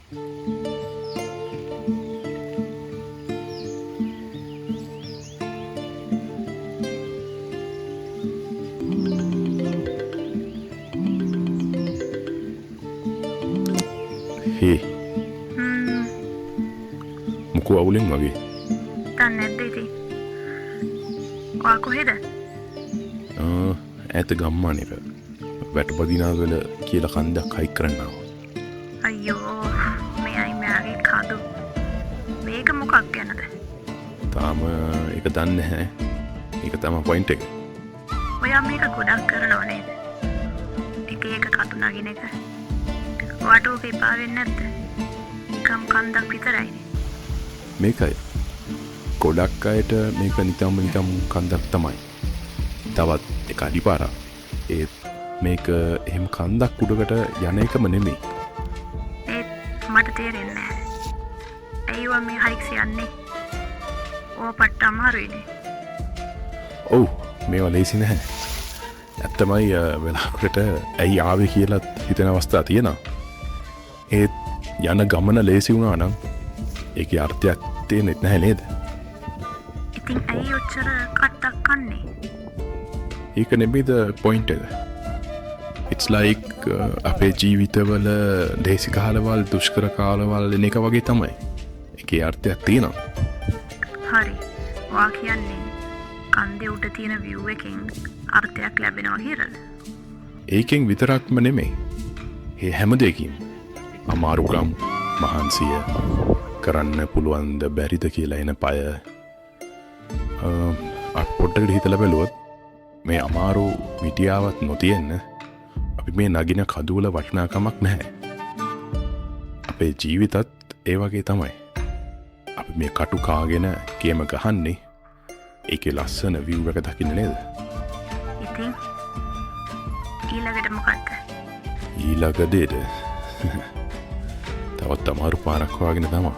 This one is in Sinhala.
හේ මොකෝ අවුලෙන් වගේ දන්නේ නැද්ද ඉතින්? ඔයා කොහෙද? ඇත ගම්මාන එක වැටපදිනාවල කියලා කන්දක් හයි කරන්නාව. අයියෝ මෙයයි මෙයාගේ කඩු. මේක මොකක් ගැනද? තාම එක දන්න හැ එක තම පොයින්ට එක. ඔයා මේක ගොඩක් කරනව නේද? එක කටු නගින එක. ඔයාට ඕක එපා වෙන්නේ නැද්ද? නිකම් කන්දක් විතරයිනේ. මේකයි ගොඩක් අයට මේක නිකම් කන්දක් තමයි. තවත් එක අඩිපාරක්. ඒත් මේක එහෙම කන්දක් උඩකට යන එකම නෙමෙයි. ඒත් මට තේරෙන්නේ නැහැ. ඇයිවා මේ හයික්ස් යන්නේ? ඕව පට්ට අමාරුයිනේ. ඔව් මේවා ලේසි නැහැ. ඇත්තමයි වෙලාවකට ඇයි ආවේ කියලත් හිතෙන අවස්ථා තියෙනවා. ඒත් යන ගමන ලේසි වුණා නම් ඒකේ අර්ථයක් තේරෙන්නේ නැහැ නේද? ඉතින් ඇයි ඔච්චර කට්ටක් කන්නේ? ඒක නෙමෙයිද පොයින්ට් එක. It's like අපේ ජීවිතවල ලේසි කාලවල් දුෂ්කර කාලවල් එන එක වගේ තමයි. ඒකේ අර්ථයක් තියෙනවා. හරි. ඔයා කියන්නේ කන්දේ උඩ තියෙන view එකෙන් අර්ථයක් ලැබෙනවා කියලාද? ඒකෙන් විතරක්ම නෙමෙයි. ඒ හැම දෙයකින් අමාරුකම් මහන්සිය කරන්න පුළුවන්ද බැරිද කියලා එන පය පොඩ්ඩකට හිතලා බැලුවොත් මේ අමාරු මිටියාවත් නොතියෙන්න අපි මේ නගින කඳුවල වටිනාකමක් නැහැ. අපේ ජීවිතත් ඒ වගේ තමයි. අපි මේ කටු කාගෙන ගේම ගහන්නේ ඒකේ ලස්සන view එක දකින්න නේද? ඉතින් ඊළඟට මොකක්ද? ඊළඟ දෙයට තවත් අමාරු පාරක් හොයාගෙන තමයි.